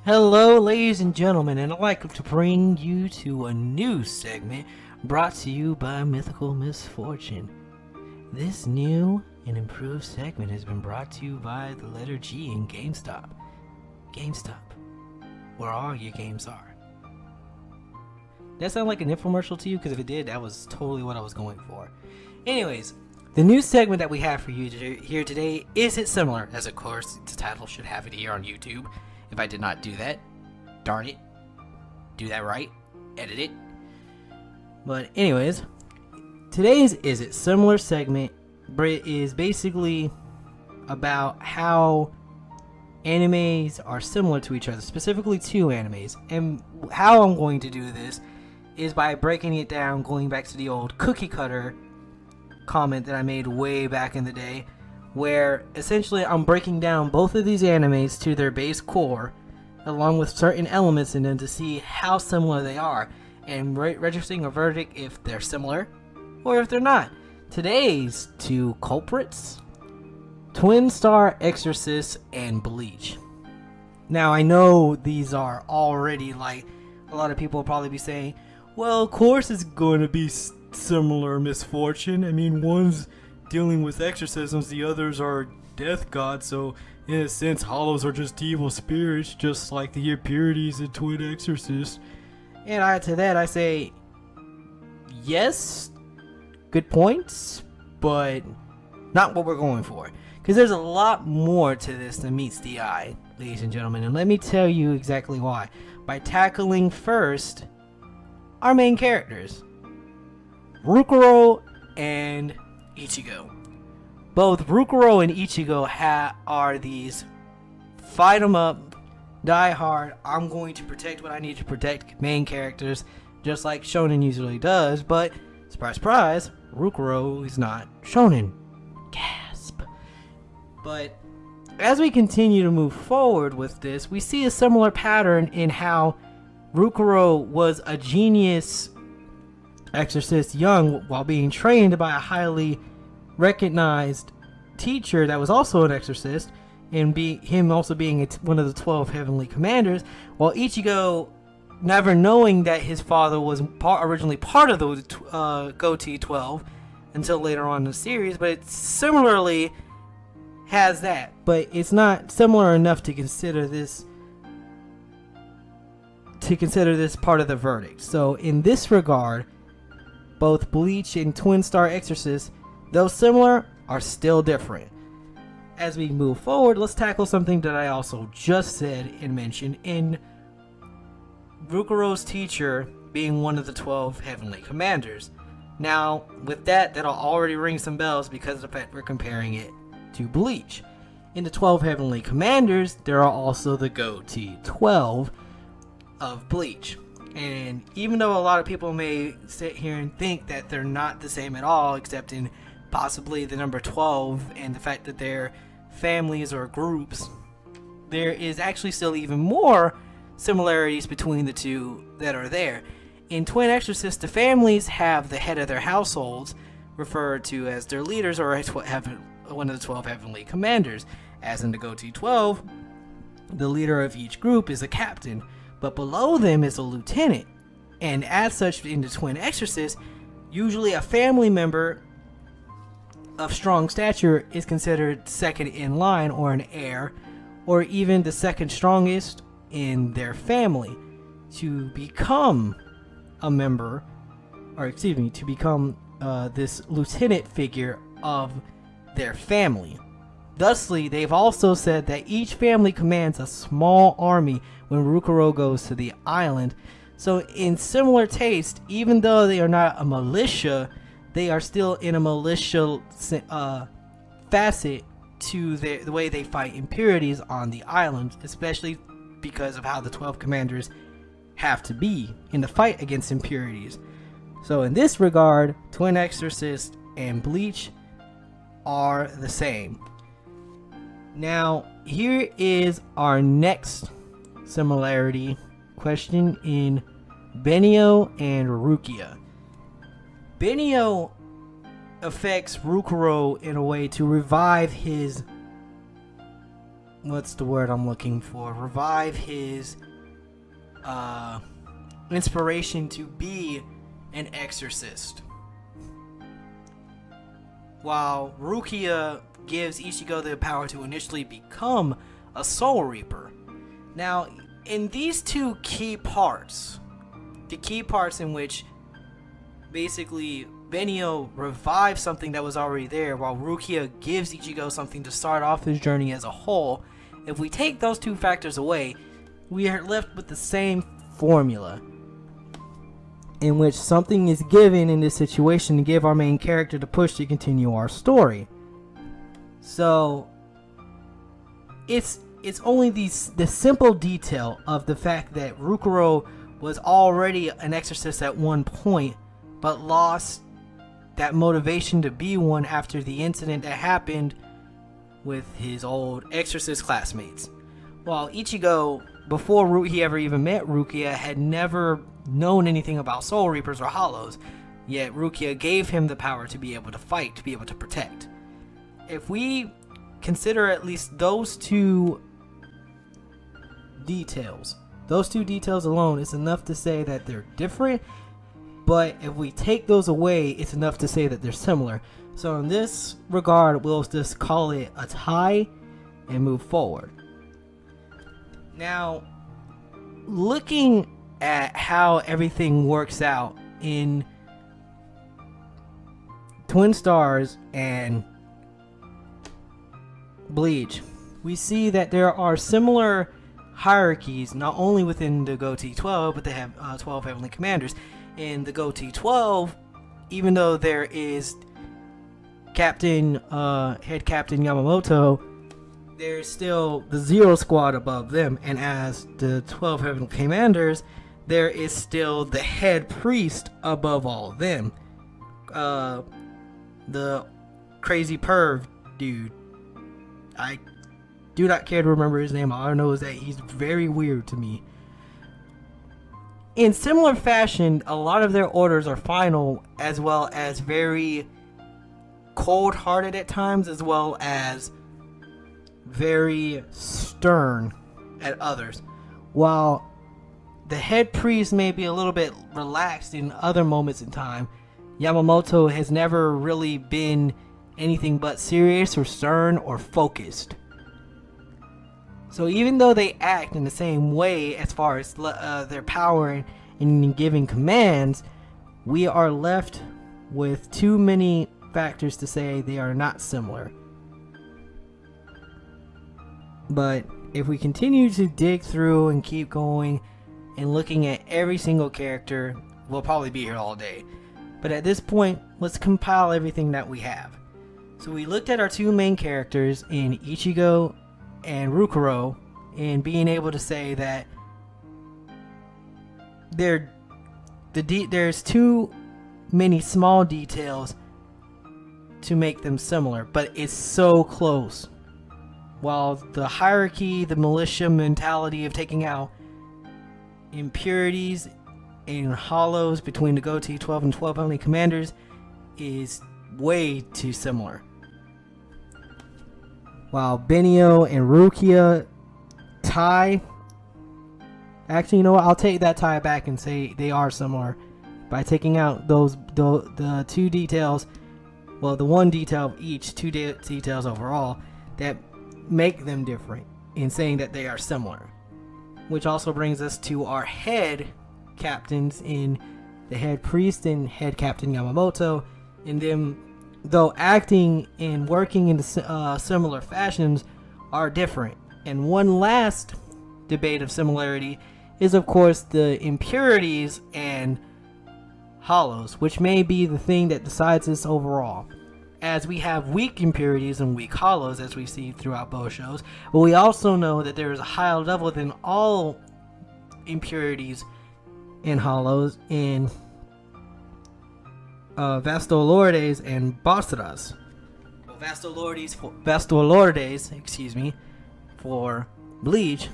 Hello, ladies and gentlemen, and I'd like to bring you to a new segment brought to you by Mythical Misfortune. This new and improved segment has been brought to you by the letter G in GameStop. GameStop, where all your games are. That sound like an infomercial to you? Because if it did, that was totally what I was going for. Anyways, the new segment that we have for you here today, Is It Similar? As of course, the title should have it here on YouTube. If I did not do that, darn it. Do that right. Edit it. But anyways, today's Is It Similar segment is basically about how animes are similar to each other, specifically two animes. And how I'm going to do this is by breaking it down, going back to the old cookie cutter comment that I made way back in the day, where essentially I'm breaking down both of these animes to their base core, along with certain elements in them to see how similar they are, and registering a verdict if they're similar or if they're not. Today's two culprits: Twin Star Exorcist and Bleach. Now I know these are already, like, a lot of people will probably be saying, well, of course it's going to be similar, Misfortune. I mean, one's dealing with exorcisms, the others are death gods, so in a sense hollows are just evil spirits, just like the impurities in Twin Exorcist. And to that I say, yes, good points, but not what we're going for, because there's a lot more to this than meets the eye, ladies and gentlemen, and let me tell you exactly why, by tackling first our main characters, Rukuro and Ichigo. Both Rukuro and Ichigo are these fight 'em up, die hard, I'm going to protect what I need to protect main characters, just like shonen usually does, but surprise surprise, Rukuro is not shonen. Gasp. But as we continue to move forward with this, we see a similar pattern in how Rukuro was a genius exorcist young while being trained by a highly recognized teacher that was also an exorcist, and him also being one of the 12 heavenly commanders, while Ichigo, never knowing that his father was originally part of the Goatee 12 until later on in the series, but it similarly has that, but it's not similar enough to consider this part of the verdict. So in this regard, both Bleach and Twin Star Exorcist, though similar, are still different. As we move forward, let's tackle something that I also just said and mentioned in Rukuro's teacher being one of the 12 heavenly commanders. Now, with that'll already ring some bells because of the fact we're comparing it to Bleach. In the 12 heavenly commanders, there are also the Goatee 12 of Bleach. And even though a lot of people may sit here and think that they're not the same at all, except in possibly the number 12 and the fact that they're families or groups, there is actually still even more similarities between the two that are there. In Twin Exorcist, the families have the head of their households referred to as their leaders, or have one of the 12 heavenly commanders. As in the Goatee 12, the leader of each group is a captain, but below them is a lieutenant. And as such, in the Twin Exorcist, usually a family member of strong stature is considered second in line, or an heir, or even the second strongest in their family to become a member, to become this lieutenant figure of their family. Thusly, they've also said that each family commands a small army when Rukuro goes to the island. So in similar taste, even though they are not a militia, they are still in a militia facet to the way they fight impurities on the island, especially because of how the 12 commanders have to be in the fight against impurities. So in this regard, Twin Exorcist and Bleach are the same. Now, here is our next similarity question in Benio and Rukia. Benio affects Rukuro in a way to revive his what's the word I'm looking for? Revive his inspiration to be an exorcist. While Rukia gives Ichigo the power to initially become a Soul Reaper. Now, in these two key parts, the key parts in which basically Benio revives something that was already there, while Rukia gives Ichigo something to start off his journey as a whole, if we take those two factors away, we are left with the same formula, in which something is given in this situation to give our main character the push to continue our story. So it's only the simple detail of the fact that Rukuro was already an exorcist at one point, but lost that motivation to be one after the incident that happened with his old exorcist classmates. While Ichigo, before he ever even met Rukia, had never known anything about Soul Reapers or Hollows, yet Rukia gave him the power to be able to fight, to be able to protect. If we consider at least those two details alone, it's enough to say that they're different, but if we take those away, it's enough to say that they're similar. So in this regard, we'll just call it a tie and move forward. Now, looking at how everything works out in Twin Stars and Bleach, we see that there are similar hierarchies, not only within the Go-T 12, but they have 12 Heavenly Commanders. In the Go-T 12, even though there is head captain Yamamoto, there's still the Zero Squad above them, and as the 12 Heavenly Commanders, there is still the head priest above all of them. The crazy perv dude. I do not care to remember his name. All I know is that he's very weird to me. In similar fashion, a lot of their orders are final, as well as very cold-hearted at times, as well as very stern at others. While the head priest may be a little bit relaxed in other moments in time, Yamamoto has never really been anything but serious or stern or focused. So even though they act in the same way as far as their power in giving commands, we are left with too many factors to say they are not similar. But if we continue to dig through and keep going and looking at every single character, we'll probably be here all day. But at this point, let's compile everything that we have. So we looked at our two main characters in Ichigo and Rukuro, and being able to say that there's too many small details to make them similar, but it's so close. While the hierarchy, the militia mentality of taking out impurities and hollows between the Go-T 12 and 12 Heavenly Commanders is way too similar. While Benio and Rukia tie, actually, you know what? I'll take that tie back and say they are similar by taking out the two details. Well, the one detail of each, two details overall that make them different, in saying that they are similar. Which also brings us to our head captains in the head priest and head captain Yamamoto, and them, though acting and working in similar fashions, are different. And one last debate of similarity is, of course, the impurities and hollows, which may be the thing that decides this overall. As we have weak impurities and weak hollows, as we see throughout both shows, but we also know that there is a higher level than all impurities and hollows in Vastolordes and Basaras. Well, Vastolordes, for Bleach,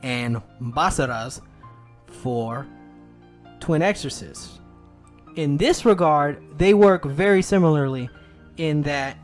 and Basaras for Twin Exorcists. In this regard, they work very similarly in that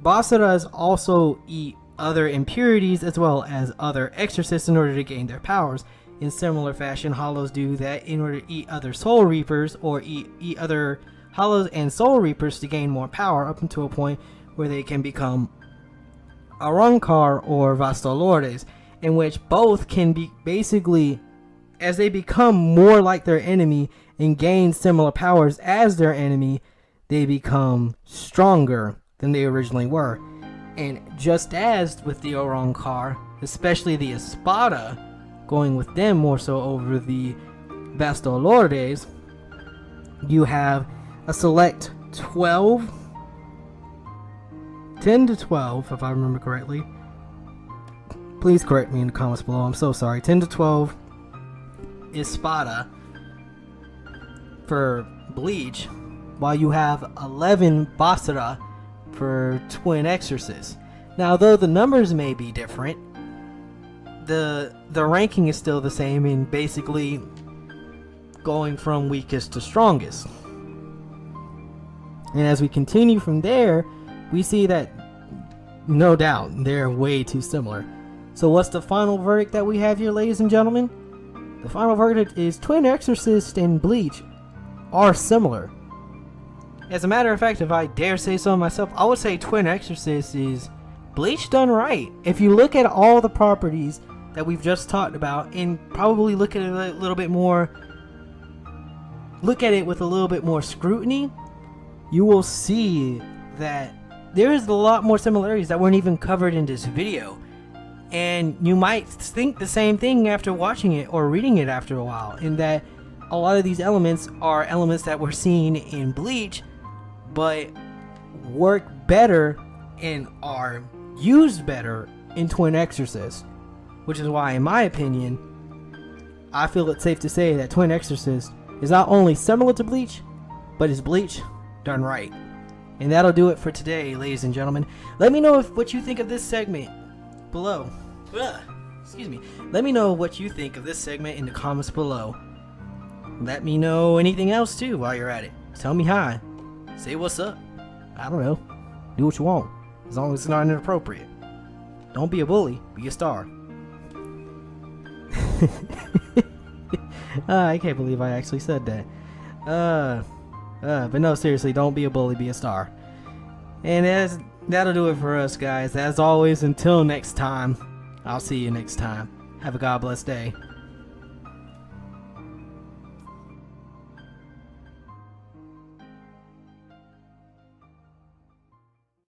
Basaras also eat other impurities as well as other exorcists in order to gain their powers. In similar fashion, Hollows do that in order to eat other Soul Reapers or eat other Hollows and Soul Reapers to gain more power up until a point where they can become Arrancar or Vastolordes, in which both can be basically, as they become more like their enemy and gain similar powers as their enemy, they become stronger than they originally were. And just as with the Arrancar, especially the Espada, going with them more so over the Vastolordes, you have a select 10 to 12, if I remember correctly. Please correct me in the comments below. I'm so sorry. 10 to 12 Espada for Bleach, while you have 11 Basara for Twin Exorcists. Now, though the numbers may be different, the ranking is still the same in basically going from weakest to strongest. And as we continue from there, we see that no doubt they're way too similar. So what's the final verdict that we have here, ladies and gentlemen? The final verdict is Twin Exorcist and Bleach are similar. As a matter of fact, if I dare say so myself, I would say Twin Exorcist is Bleach done right. If you look at all the properties that we've just talked about and probably look at it a little bit more, look at it with a little bit more scrutiny, you will see that there is a lot more similarities that weren't even covered in this video. And you might think the same thing after watching it or reading it after a while, in that a lot of these elements are elements that we're seeing in Bleach, but work better and are used better in Twin Exorcist. Which is why, in my opinion, I feel it's safe to say that Twin Exorcist is not only similar to Bleach, but is Bleach done right. And that'll do it for today, ladies and gentlemen. Let me know what you think of this segment below. Excuse me. Let me know what you think of this segment in the comments below. Let me know anything else too while you're at it. Tell me hi. Say what's up. I don't know. Do what you want, as long as it's not inappropriate. Don't be a bully. Be a star. I can't believe I actually said that. But no, seriously, don't be a bully, be a star. And that'll do it for us, guys. As always, until next time, I'll see you next time. Have a God bless day.